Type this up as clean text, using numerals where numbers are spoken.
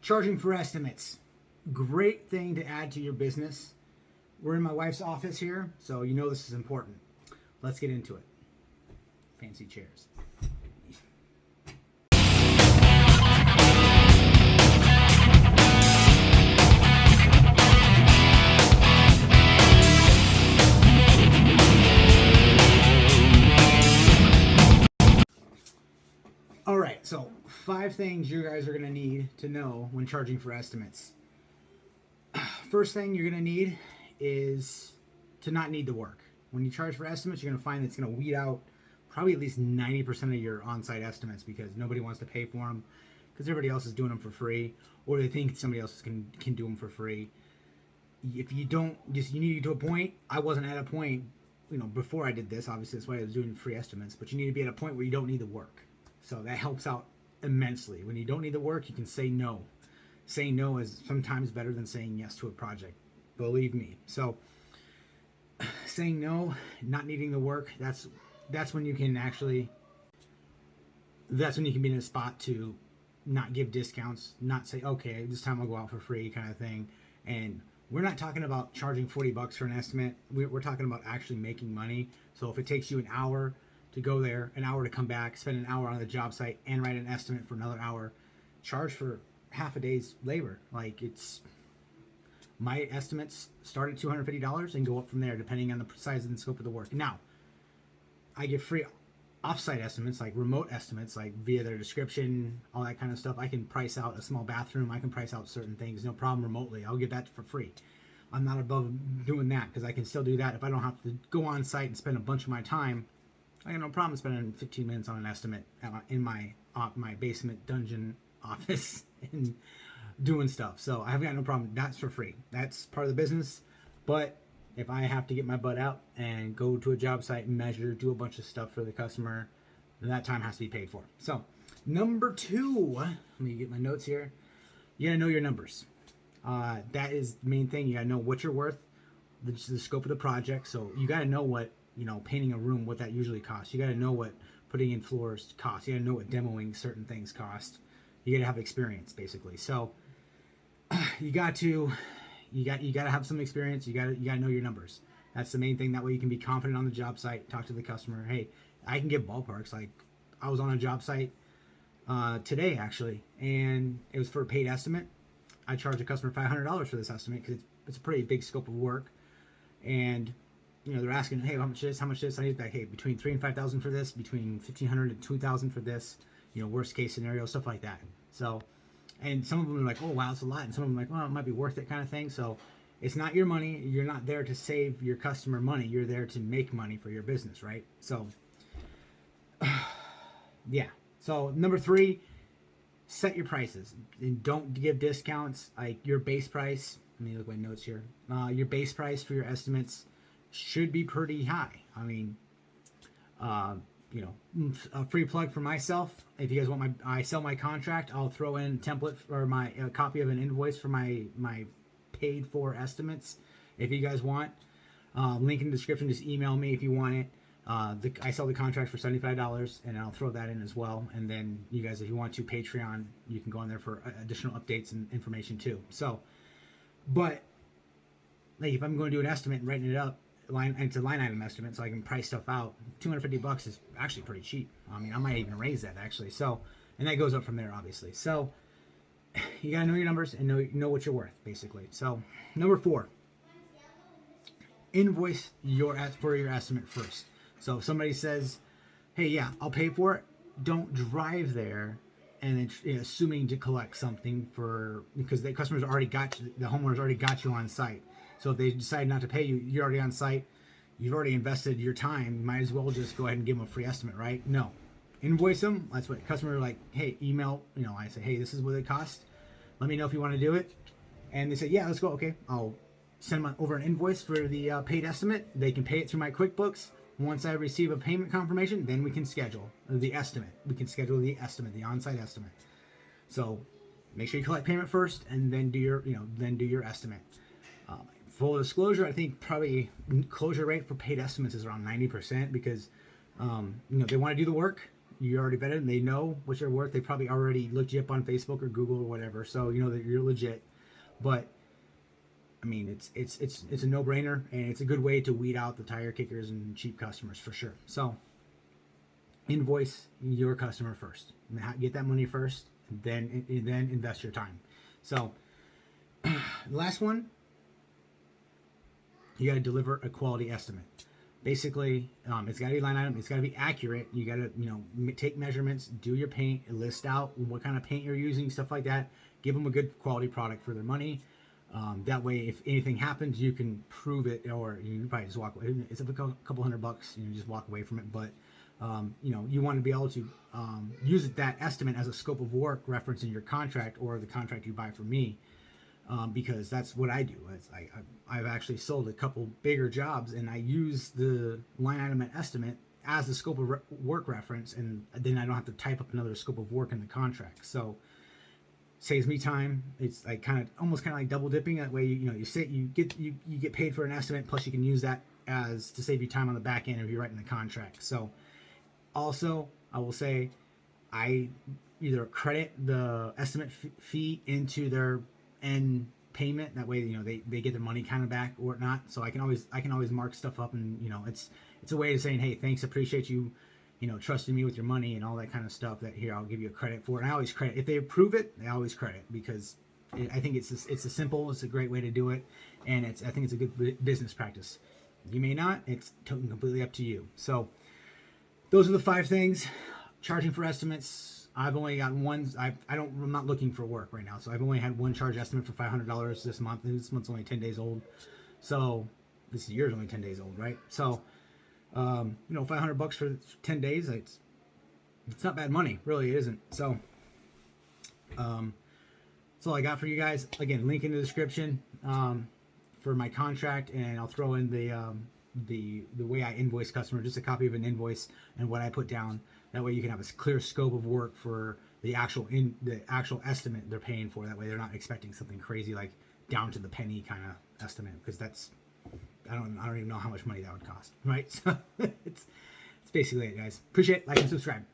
Charging for estimates. Great thing to add to your business. We're in my wife's office here, so you know this is important. Let's get into it. Fancy chairs. All right, so 5 things you guys are going to need to know when charging for estimates. First thing you're going to need is to not need the work. When you charge for estimates, you're going to find that it's going to weed out probably at least 90% of your on-site estimates because nobody wants to pay for them because everybody else is doing them for free, or they think somebody else can do them for free. If you don't, you need to get to a point. I wasn't at a point, before I did this. Obviously, that's why I was doing free estimates. But you need to be at a point where you don't need the work. So that helps out immensely. When you don't need the work, you can say no. Saying no is sometimes better than saying yes to a project. Believe me. So saying no, not needing the work, that's when you can actually, that's when you can be in a spot to not give discounts, not say, okay, this time I'll go out for free kind of thing. And we're not talking about charging $40 for an estimate. We're talking about actually making money. So if it takes you an hour to go there, an hour to come back, spend an hour on the job site, and write an estimate for another hour, charge for half a day's labor. Like, my estimates start at $250 and go up from there depending on the size and scope of the work. Now, I give free offsite estimates, like remote estimates, like via their description, all that kind of stuff. I can price out a small bathroom. I can price out certain things, no problem, remotely. I'll give that for free. I'm not above doing that because I can still do that if I don't have to go on site and spend a bunch of my time. I got no problem spending 15 minutes on an estimate in my basement dungeon office and doing stuff. So I've got no problem. That's for free. That's part of the business. But if I have to get my butt out and go to a job site and measure, do a bunch of stuff for the customer, then that time has to be paid for. So number 2, let me get my notes here. You gotta know your numbers. That is the main thing. You gotta know what you're worth, the scope of the project. So you gotta know what, painting a room, what that usually costs. You got to know what putting in floors costs. You got to know what demoing certain things cost. You got to have experience, basically. So you got to have some experience. You got to know your numbers. That's the main thing. That way you can be confident on the job site. Talk to the customer. Hey, I can give ballparks. Like, I was on a job site today actually, and it was for a paid estimate. I charged a customer $500 for this estimate because it's a pretty big scope of work, and they're asking, hey, how much this? I need that. Hey, between $3,000 and $5,000 for this, between $1,500 and $2,000 for this. Worst case scenario, stuff like that. So, and some of them are like, oh wow, that's a lot, and some of them are like, well, it might be worth it, kind of thing. So, it's not your money. You're not there to save your customer money. You're there to make money for your business, right? So, yeah. So number 3, set your prices and don't give discounts. Like your base price. Let me look at my notes here. Your base price for your estimates should be pretty high. I mean, a free plug for myself. If you guys want I sell my contract, I'll throw in a template or my copy of an invoice for my paid for estimates. If you guys want, link in the description. Just email me if you want it. I sell the contract for $75, and I'll throw that in as well. And then you guys, if you want to, Patreon, you can go on there for additional updates and information too. So, but like if I'm going to do an estimate and writing it up, it's a line item estimate, so I can price stuff out. $250 is actually pretty cheap. I mean, I might even raise that actually. So, and that goes up from there, obviously. So, you gotta know your numbers and know what you're worth, basically. So, number 4, invoice for your estimate first. So, if somebody says, "Hey, yeah, I'll pay for it," don't drive there and then assuming to collect something because the customers already got you, the homeowners already got you on site. So if they decide not to pay you, you're already on site, you've already invested your time, you might as well just go ahead and give them a free estimate, right? No. Invoice them. That's what customer like, hey, email, I say, hey, this is what it costs. Let me know if you want to do it. And they say, yeah, let's go. Okay. I'll send them over an invoice for the paid estimate. They can pay it through my QuickBooks. Once I receive a payment confirmation, then we can schedule the estimate. We can schedule the estimate, the on-site estimate. So make sure you collect payment first and then do your estimate. Full disclosure, I think probably closure rate for paid estimates is around 90% because they want to do the work. you already vetted them. They know what you're worth. They probably already looked you up on Facebook or Google or whatever, so you know that you're legit. But I mean, it's a no-brainer, and it's a good way to weed out the tire kickers and cheap customers for sure. So invoice your customer first. Get that money first, then invest your time. So the last one, you got to deliver a quality estimate. Basically, it's got to be line item. It's got to be accurate. You got to take measurements, do your paint, list out what kind of paint you're using, stuff like that. Give them a good quality product for their money. That way, if anything happens, you can prove it, or you probably just walk away. It's a couple $100, just walk away from it. But you want to be able to use that estimate as a scope of work reference in your contract or the contract you buy from me, because that's what I do. I've actually sold a couple bigger jobs, and I use the line item and estimate as the scope of work reference, and then I don't have to type up another scope of work in the contract. So saves me time. It's like almost like double dipping. That way, you get paid for an estimate, plus you can use that as to save you time on the back end if you're writing the contract. So also, I will say, I either credit the estimate fee into their end payment. That way, they get their money kind of back or not. So I can always mark stuff up, and it's a way of saying, hey, thanks, appreciate you, trusting me with your money and all that kind of stuff. That here, I'll give you a credit for. And I always credit if they approve it. They always credit, because I think it's a great way to do it, and I think it's a good business practice. You may not. It's completely up to you. So those are the 5 things. Charging for estimates. I've only gotten one. I'm not looking for work right now, so I've only had one charge estimate for $500 this month, and this month's only 10 days old. So this year's only 10 days old, right? So $500 for 10 days. It's not bad money, really. It isn't. So that's all I got for you guys. Again, link in the description for my contract, and I'll throw in the way I invoice customer, just a copy of an invoice and what I put down. That way you can have a clear scope of work for the actual estimate they're paying for. That way they're not expecting something crazy like down to the penny kind of estimate, because that's I don't even know how much money that would cost, right? So it's basically it, guys. Appreciate it. Like and subscribe.